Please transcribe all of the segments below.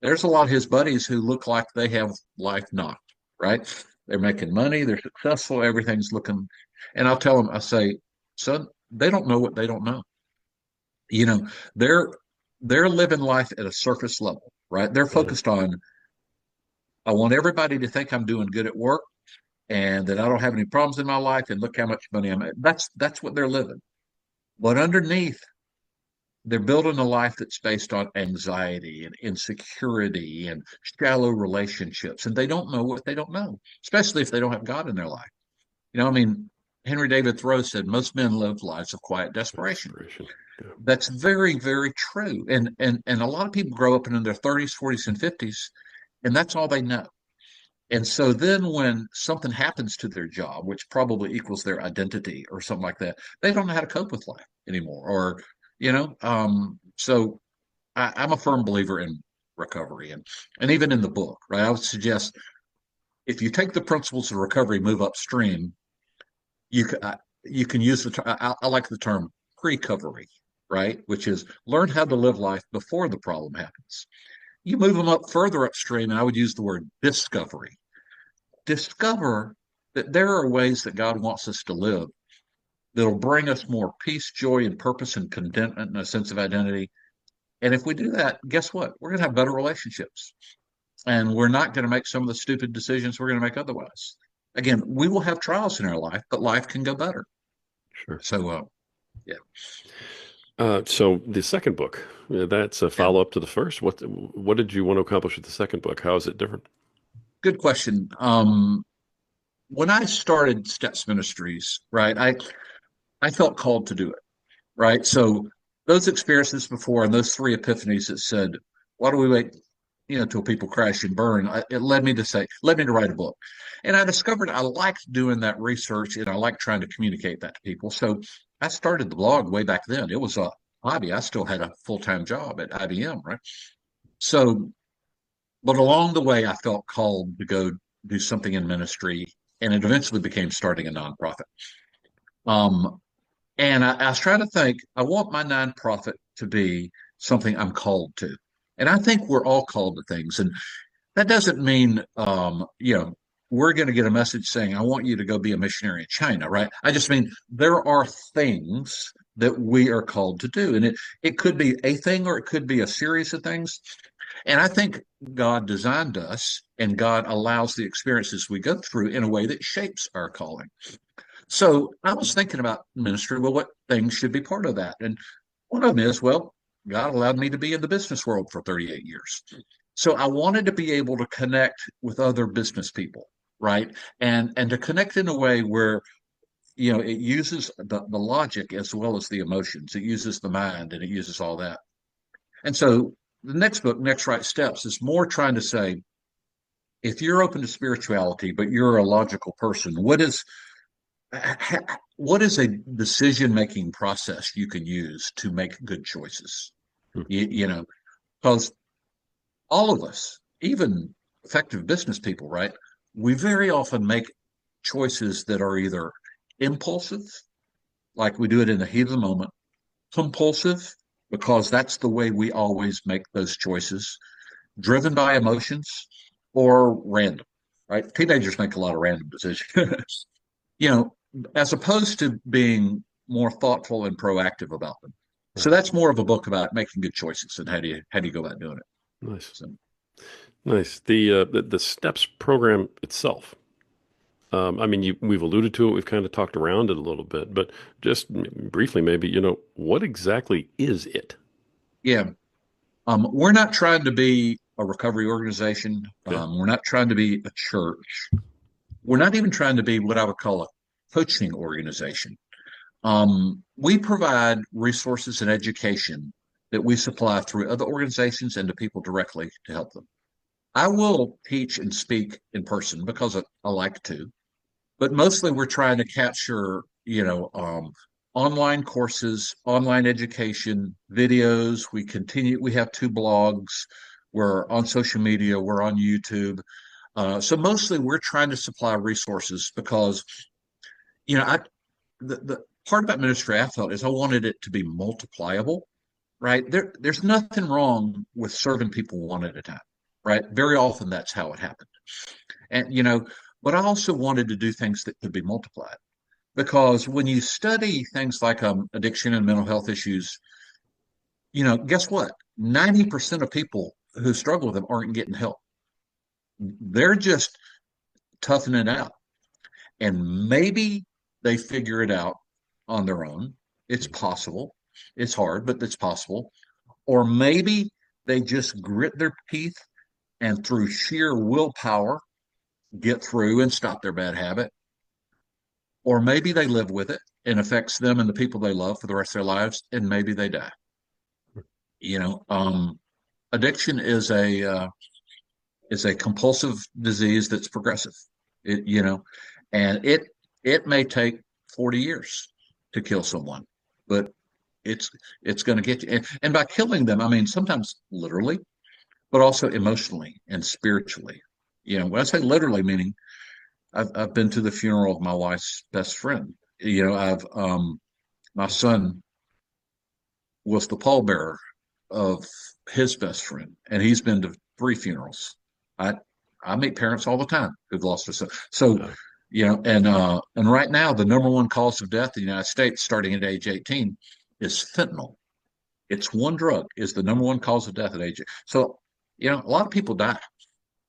there's a lot of his buddies who look like they have life knocked, right? They're making money, they're successful, everything's looking, and I'll tell them, I say, son, they don't know what they don't know. You know, they're they're living life at a surface level, right? They're Mhm. focused on, I want everybody to think I'm doing good at work and that I don't have any problems in my life and look how much money I'm at. That's what they're living. But underneath, they're building a life that's based on anxiety and insecurity and shallow relationships. And they don't know what they don't know, especially if they don't have God in their life. I mean, Henry David Thoreau said most men live lives of quiet desperation. Desperation. Yeah. That's very, very true. And a lot of people grow up in their 30s, 40s, and 50s, and that's all they know. And so then when something happens to their job, which probably equals their identity or something like that, they don't know how to cope with life anymore. So I'm a firm believer in recovery and even in the book, right? I would suggest if you take the principles of recovery, move upstream, you can use I like the term pre-covery, right? Which is learn how to live life before the problem happens. You move them up further upstream, and I would use the word discovery. Discover that there are ways that God wants us to live that'll bring us more peace, joy, and purpose and contentment and a sense of identity. And if we do that, guess what? We're going to have better relationships. And we're not going to make some of the stupid decisions we're going to make otherwise. Again, we will have trials in our life, but life can go better. Sure. So, yeah, So the second book, that's a yeah. follow-up to the first. What did you want to accomplish with the second book? How is it different? Good question. When I started Steps Ministries, right, I felt called to do it, right? So those experiences before and those three epiphanies that said, why do we wait, till people crash and burn? It led me to write a book. And I discovered I liked doing that research and I liked trying to communicate that to people. So I started the blog way back then. It was a hobby. I still had a full-time job at IBM, right? So, but along the way, I felt called to go do something in ministry. And it eventually became starting a nonprofit. Um, and I was trying to think, I want my nonprofit to be something I'm called to. And I think we're all called to things. And that doesn't mean, we're going to get a message saying, I want you to go be a missionary in China, right? I just mean there are things that we are called to do. And it could be a thing or it could be a series of things. And I think God designed us and God allows the experiences we go through in a way that shapes our calling. So I was thinking about ministry. Well, what things should be part of that? And one of them is, well, God allowed me to be in the business world for 38 years. So I wanted to be able to connect with other business people, right? And to connect in a way where, it uses the logic as well as the emotions. It uses the mind and it uses all that. And so the next book, Next Right Steps, is more trying to say, if you're open to spirituality, but you're a logical person, what is a decision making process you can use to make good choices? Hmm. Because all of us, even effective business people, right? We very often make choices that are either impulsive, like we do it in the heat of the moment, compulsive, because that's the way we always make those choices, driven by emotions, or random, right? Teenagers make a lot of random decisions, you know, as opposed to being more thoughtful and proactive about them. So Right. that's more of a book about making good choices and how do you go about doing it. Nice. So Nice. The STEPS program itself. I mean, we've alluded to it. We've kind of talked around it a little bit, but just briefly, maybe, what exactly is it? yeah, we're not trying to be a recovery organization. Okay. We're not trying to be a church. We're not even trying to be what I would call a coaching organization. We provide resources and education that we supply through other organizations and to people directly to help them. I will teach and speak in person because I like to, but mostly we're trying to capture, online courses, online education, videos. We have two blogs. We're on social media, we're on YouTube. So mostly we're trying to supply resources because, I the part about ministry I felt is I wanted it to be multipliable. right? There's nothing wrong with serving people one at a time, right? Very often that's how it happened. And, but I also wanted to do things that could be multiplied because when you study things like addiction and mental health issues, guess what? 90% of people who struggle with them aren't getting help. They're just toughing it out. And maybe they figure it out on their own. It's possible. It's hard, but it's possible. Or maybe they just grit their teeth and through sheer willpower get through and stop their bad habit. Or maybe they live with it and affects them and the people they love for the rest of their lives, and maybe they die. You know, addiction is a compulsive disease that's progressive. And it may take 40 years to kill someone, but it's it's going to get you. And by killing them, I mean sometimes literally, but also emotionally and spiritually. When I say literally, meaning I've been to the funeral of my wife's best friend. I've my son was the pallbearer of his best friend, and he's been to three funerals. I I meet parents all the time who've lost a son. So, Uh, and right now the number one cause of death in the United States, starting at age 18, is fentanyl. It's one drug is the number one cause of death at age. So, a lot of people die,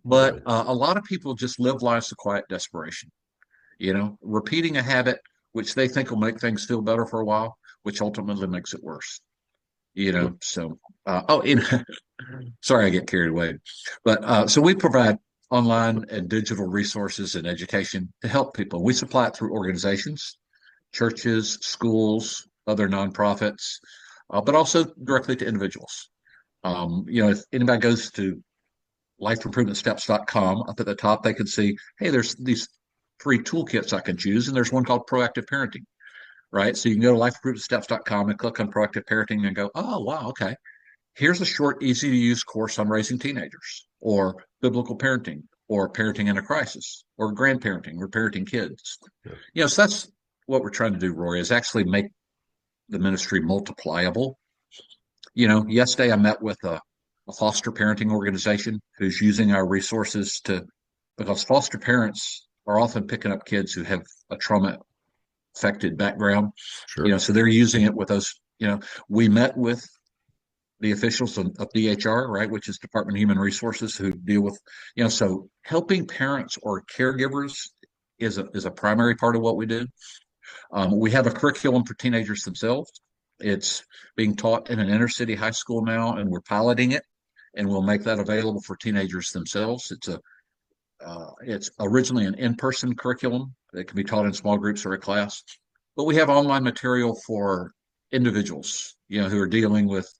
but right. a lot of people just live lives of quiet desperation. Repeating a habit which they think will make things feel better for a while, which ultimately makes it worse. Hmm. So sorry, I get carried away, but so we provide online and digital resources and education to help people. We supply it through organizations, churches, schools, other nonprofits, but also directly to individuals. If anybody goes to lifeimprovementsteps.com, up at the top, they can see, hey, there's these three toolkits I can choose, and there's one called proactive parenting, right? So you can go to lifeimprovementsteps.com and click on proactive parenting and go, oh, wow, okay. Here's a short, easy to use course on raising teenagers, or biblical parenting, or parenting in a crisis, or grandparenting, or parenting kids. Yeah. So that's what we're trying to do, Rory, is actually make the ministry multipliable. Yesterday I met with a foster parenting organization who's using our resources because foster parents are often picking up kids who have a trauma affected background, Sure. so they're using it with those. We met with the officials of DHR, right, which is Department of Human Resources, who deal with, so helping parents or caregivers is a primary part of what we do. We have a curriculum for teenagers themselves. It's being taught in an inner city high school now, and we're piloting it, and we'll make that available for teenagers themselves. It's originally an in-person curriculum that can be taught in small groups or a class, but we have online material for individuals, who are dealing with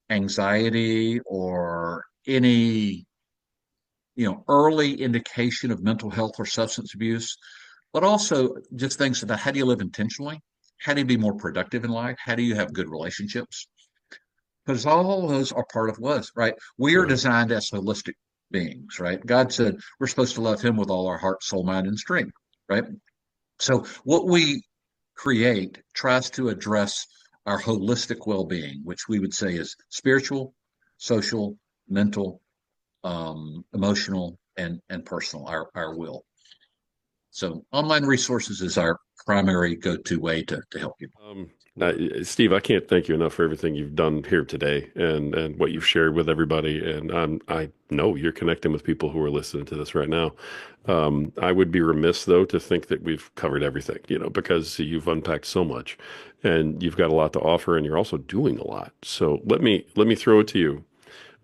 anxiety or any early indication of mental health or substance abuse, but also just things about how do you live intentionally, how do you be more productive in life, how do you have good relationships, because all those are part of us, right? We are Right. designed as holistic beings, right? God said we're supposed to love him with all our heart, soul, mind, and strength, right? So what we create tries to address our holistic well-being, which we would say is spiritual, social, mental, emotional, and personal, our will. So online resources is our primary go-to way to help people. Um, Steve, I can't thank you enough for everything you've done here today and what you've shared with everybody. And I know you're connecting with people who are listening to this right now. I would be remiss, though, to think that we've covered everything, because you've unpacked so much and you've got a lot to offer and you're also doing a lot. So let me throw it to you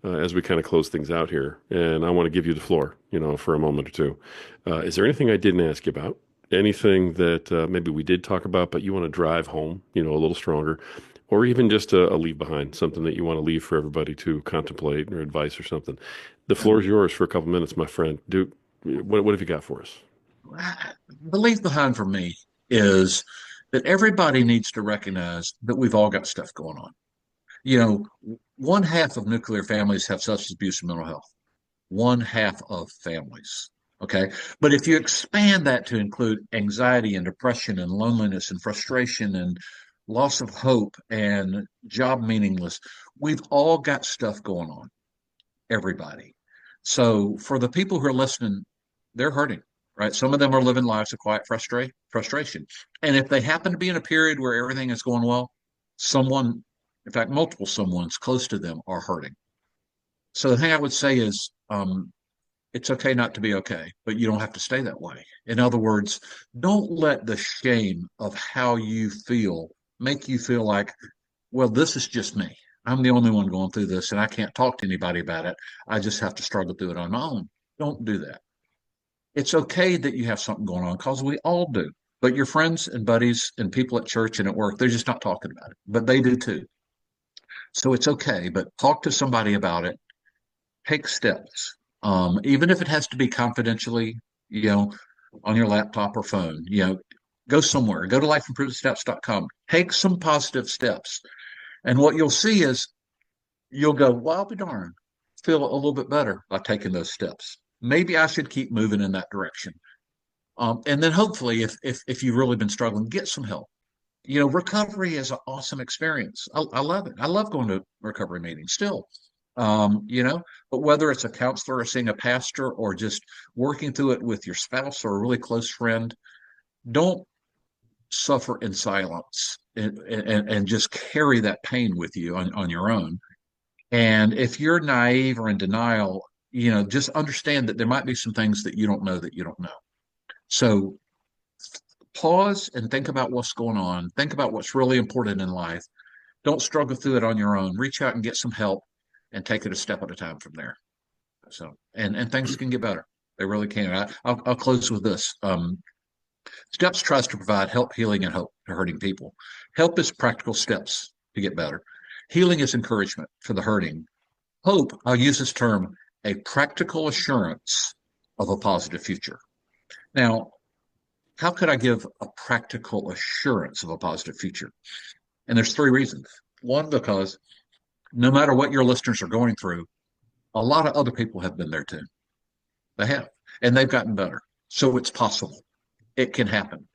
as we kind of close things out here. And I want to give you the floor, for a moment or two. Is there anything I didn't ask you about? Anything that maybe we did talk about, but you want to drive home, a little stronger, or even just a leave behind, something that you want to leave for everybody to contemplate or advice or something? The floor is yours for a couple minutes, my friend. What have you got for us? The leave behind for me is that everybody needs to recognize that we've all got stuff going on. You know, one half of nuclear families have substance abuse and mental health. One half of families. Okay. But if you expand that to include anxiety and depression and loneliness and frustration and loss of hope, and job meaningless. We've all got stuff going on, everybody. So for the people who are listening, they're hurting, right? Some of them are living lives of quiet frustration. And if they happen to be in a period where everything is going well, someone, in fact, multiple someones close to them are hurting. So the thing I would say is, it's okay not to be okay, but you don't have to stay that way. In other words, don't let the shame of how you feel make you feel like, well, this is just me. I'm the only one going through this, and I can't talk to anybody about it. I just have to struggle through it on my own. Don't do that. It's okay that you have something going on because we all do. But your friends and buddies and people at church and at work, they're just not talking about it, but they do too. So it's okay, but talk to somebody about it. Take steps, even if it has to be confidentially, you know, on your laptop or phone. Go somewhere. Go to lifeimprovementsteps.com. Take some positive steps, and what you'll see is you'll go, well, I'll be darned, feel a little bit better by taking those steps. Maybe I should keep moving in that direction. And then hopefully, if you've really been struggling, get some help. Recovery is an awesome experience. I love it. I love going to recovery meetings still. But whether it's a counselor or seeing a pastor or just working through it with your spouse or a really close friend, don't suffer in silence and just carry that pain with you on your own. And if you're naive or in denial, just understand that there might be some things that you don't know that you don't know. So pause and think about what's going on. Think about what's really important in life. Don't struggle through it on your own. Reach out and get some help and take it a step at a time from there. So, and things can get better. They really can. I'll close with this. Steps tries to provide help, healing, and hope to hurting people. Help is practical steps to get better. Healing is encouragement for the hurting. Hope, I'll use this term, a practical assurance of a positive future. Now, how could I give a practical assurance of a positive future? And there's three reasons. One, because no matter what your listeners are going through, a lot of other people have been there too. They have, and they've gotten better. So it's possible. It can happen.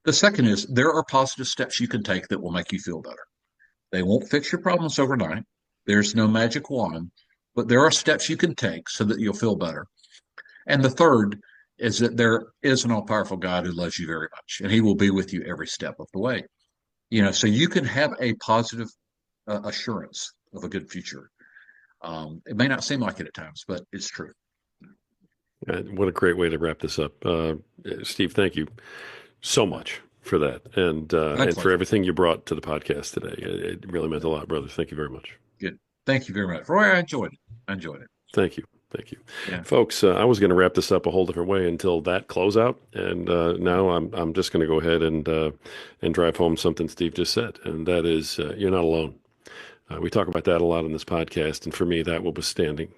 The second is there are positive steps you can take that will make you feel better. They won't fix your problems overnight. There's no magic wand, but there are steps you can take so that you'll feel better. And the third is that there is an all powerful God who loves you very much, and he will be with you every step of the way. So you can have a positive assurance of a good future. It may not seem like it at times, but it's true. What a great way to wrap this up. Steve, thank you so much for that and for everything you brought to the podcast today. It really meant a lot, brother. Thank you very much. Good. Thank you very much. Roy, I enjoyed it. I enjoyed it. Thank you. Thank you. Yeah. Folks, I was going to wrap this up a whole different way until that closeout. And now I'm just going to go ahead and drive home something Steve just said. And that is, you're not alone. We talk about that a lot on this podcast. And for me, that was standing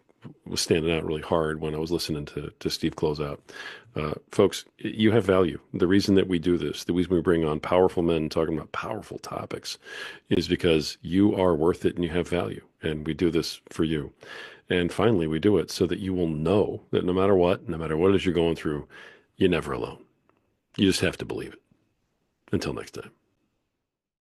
out really hard when I was listening to Steve close out. Folks, you have value. The reason that we do this, the reason we bring on powerful men talking about powerful topics is because you are worth it and you have value. And we do this for you. And finally, we do it so that you will know that no matter what it is you're going through, you're never alone. You just have to believe it. Until next time.